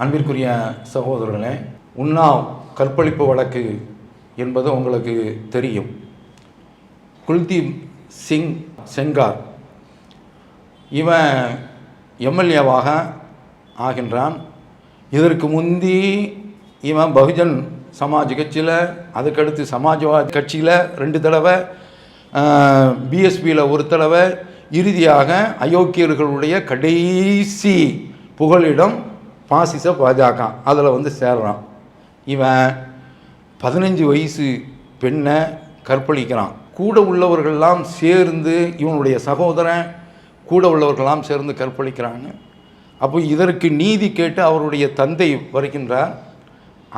அன்பிற்குரிய சகோதரர்களே, உன்னாவ் கற்பழிப்பு வழக்கு என்பது உங்களுக்கு தெரியும். குல்தீப் சிங் செங்கார் இவன் எம்எல்ஏவாக ஆகின்றான். இதற்கு முந்தி இவன் பகுஜன் சமாஜ் கட்சியில், அதுக்கடுத்து சமாஜ்வாதி கட்சியில் 2 தடவை, பிஎஸ்பியில் 1 தடவை, இறுதியாக அயோக்கியர்களுடைய கடைசி புகலிடம் பாசிச பாஜக, அதில் சேர்றான். இவன் 15 வயசு பெண்ணை கற்பழிக்கிறான். கூட உள்ளவர்கள்லாம் சேர்ந்து, இவனுடைய சகோதரன் கூட உள்ளவர்களெல்லாம் சேர்ந்து கற்பழிக்கிறாங்க. அப்போ இதற்கு நீதி கேட்டு அவருடைய தந்தை வருகின்றார்.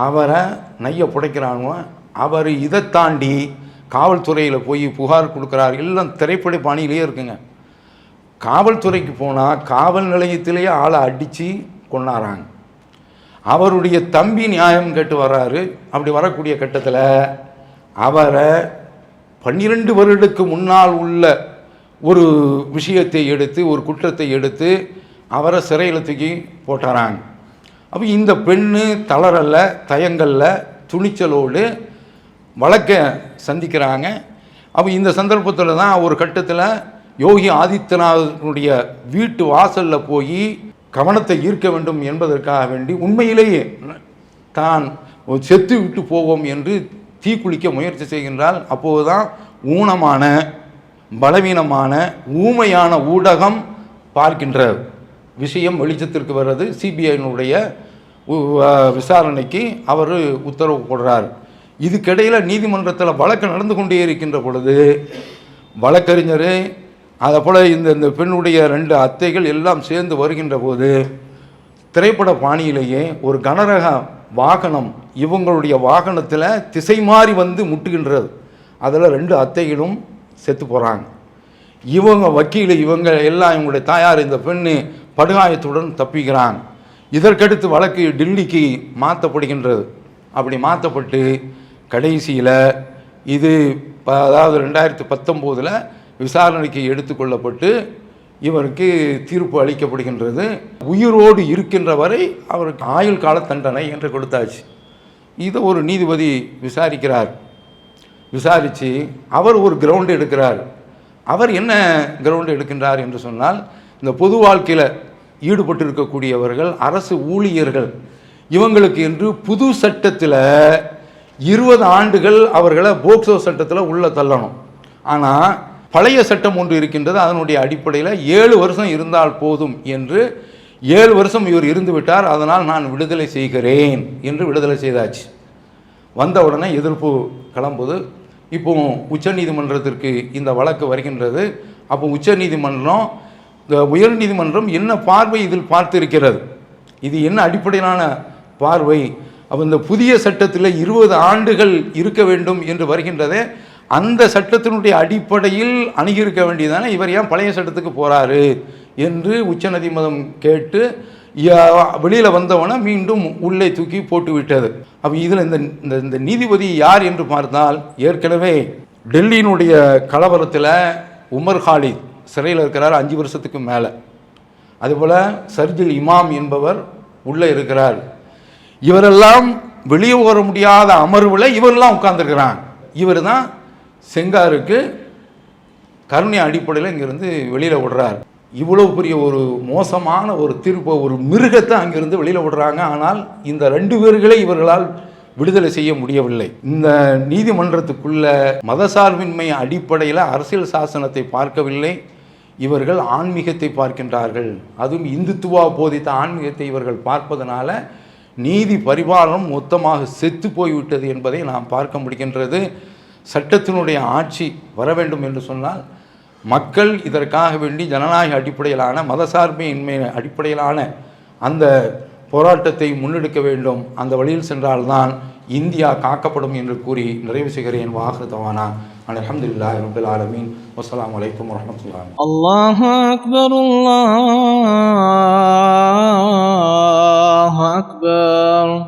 அவரை நைய புடைக்கிறானுவ. அவர் இதை தாண்டி காவல்துறையில் போய் புகார் கொடுக்குறார். எல்லாம் திரைப்பட பாணியிலே இருக்குங்க. காவல்துறைக்கு போனால் காவல் நிலையத்திலேயே ஆளை அடித்து கொண்டாராங்க. அவருடைய தம்பி நியாயம் கேட்டு வர்றாரு. அப்படி வரக்கூடிய கட்டத்தில் அவரை 12 வருடத்துக்கு முன்னால் உள்ள ஒரு விஷயத்தை எடுத்து, ஒரு குற்றத்தை எடுத்து அவரை சிறையில் தூக்கி போட்டாராங்க. அப்போ இந்த பெண்ணு தளரல்ல, தயங்கல்ல, துணிச்சலோடு வழக்கை சந்திக்கிறாங்க. அப்போ இந்த சந்தர்ப்பத்தில் தான் ஒரு கட்டத்தில் யோகி ஆதித்யநாதனுடைய வீட்டு வாசலில் போய் கவனத்தை ஈர்க்க வேண்டும் என்பதற்காக வேண்டி உண்மையிலேயே தான் செத்து விட்டு போவோம் என்று தீக்குளிக்க முயற்சி செய்கின்றால், அப்போது தான் ஊனமான, பலவீனமான, ஊமையான ஊடகம் பார்க்கின்ற விஷயம் வெளிச்சத்திற்கு வர்றது. சிபிஐனுடைய விசாரணைக்கு அவர் உத்தரவு போடுறார். இதுக்கிடையில் நீதிமன்றத்தில் வழக்கு நடந்து கொண்டே இருக்கின்ற பொழுது வழக்கறிஞர், அதை போல் இந்த பெண்ணுடைய 2 அத்தைகள் எல்லாம் சேர்ந்து வருகின்ற போது திரைப்பட பாணியிலேயே ஒரு கனரக வாகனம் இவங்களுடைய வாகனத்தில் திசை மாறி வந்து முட்டுகின்றது. அதில் 2 அத்தைகளும் செத்து போகிறாங்க. இவங்க வக்கீல், இவங்க எல்லாம், இவங்களுடைய தாயார், இந்த பெண்ணு படுகாயத்துடன் தப்பிக்கிறாங்க. இதற்கடுத்து வழக்கு டெல்லிக்கு மாற்றப்படுகின்றது. அப்படி மாற்றப்பட்டு கடைசியில் இது அதாவது 2019 விசாரணைக்கு எடுத்துக்கொள்ளப்பட்டு இவருக்கு தீர்ப்பு அளிக்கப்படுகின்றது. உயிரோடு இருக்கின்ற வரை அவருக்கு ஆயுள் கால தண்டனை என்று கொடுத்தாச்சு. இதை ஒரு நீதிபதி விசாரிக்கிறார். விசாரித்து அவர் ஒரு கிரவுண்டு எடுக்கிறார். அவர் என்ன கிரவுண்டு எடுக்கின்றார் என்று சொன்னால், இந்த பொது வாழ்க்கையில் ஈடுபட்டு இருக்கக்கூடியவர்கள், அரசு ஊழியர்கள், இவங்களுக்கு என்று புது சட்டத்தில் 20 ஆண்டுகள் அவர்களை போக்சோ சட்டத்தில் உள்ள தள்ளணும். ஆனால் பழைய சட்டம் ஒன்று இருக்கின்றது. அதனுடைய அடிப்படையில் 7 வருஷம் இருந்தால் போதும் என்று 7 வருஷம் இவர் இருந்து விட்டார். அதனால் நான் விடுதலை செய்கிறேன் என்று விடுதலை செய்தாச்சு. வந்த உடனே எதிர்ப்பு கிளம்புது. இப்போ உச்சநீதிமன்றத்திற்கு இந்த வழக்கு வருகின்றது. அப்போ உச்சநீதிமன்றம், இந்த உயர்நீதிமன்றம் என்ன பார்வை இதில் பார்த்திருக்கிறது, இது என்ன அடிப்படையிலான பார்வை? அப்போ இந்த புதிய சட்டத்தில் 20 ஆண்டுகள் இருக்க வேண்டும் என்று வருகின்றதே, அந்த சட்டத்தினுடைய அடிப்படையில் அணுகியிருக்க வேண்டியதானே, இவர் ஏன் பழைய சட்டத்துக்கு போகிறாரு என்று உச்சநீதிமன்றம் கேட்டு வெளியில் வந்தவனை மீண்டும் உள்ளே தூக்கி போட்டு விட்டது. அப்போ இதில் இந்த நீதிபதி யார் என்று பார்த்தால், ஏற்கனவே டெல்லியினுடைய கலவரத்தில் உமர் காலித் சிறையில் இருக்கிறார் 5 வருஷத்துக்கு மேலே. அதுபோல் சர்ஜில் இமாம் என்பவர் உள்ளே இருக்கிறார். இவரெல்லாம் வெளியே வர முடியாத அமர்வில் இவரெல்லாம் உட்கார்ந்துருக்கிறாங்க. இவர் தான் செங்காருக்கு கருணை அடிப்படையில் இங்கேருந்து வெளியில் விடுறார். இவ்வளோ பெரிய ஒரு மோசமான ஒரு தீர்ப்பை, ஒரு மிருகத்தை அங்கிருந்து வெளியில் விடுறாங்க. ஆனால் இந்த 2 பேர்களை இவர்களால் விடுதலை செய்ய முடியவில்லை. இந்த நீதிமன்றத்துக்குள்ள மதசார்பின்மை அடிப்படையில் அரசியல் சாசனத்தை பார்க்கவில்லை, இவர்கள் ஆன்மீகத்தை பார்க்கின்றார்கள். அதுவும் இந்துத்துவா போதித்த ஆன்மீகத்தை இவர்கள் பார்ப்பதனால நீதி பரிபாலனம் மொத்தமாக செத்து போய்விட்டது என்பதை நாம் பார்க்க முடிகின்றது. சட்டத்தினுடைய ஆட்சி வர வேண்டும் என்று சொன்னால் மக்கள் இதற்காக வேண்டி ஜனநாயக அடிப்படையிலான, மதசார்பின்மை அடிப்படையிலான அந்த போராட்டத்தை முன்னெடுக்க வேண்டும். அந்த வழியில் சென்றால்தான் இந்தியா காக்கப்படும் என்று கூறி நிறைவு செய்கிறேன். வாஹிரு தவானா அல்ஹம்துலில்லாஹி ரப்பில் ஆலமீன். வஸ்ஸலாமு அலைக்கும் வரஹ்மத்துல்லாஹி. அல்லாஹு அக்பர், அல்லாஹு அக்பர்.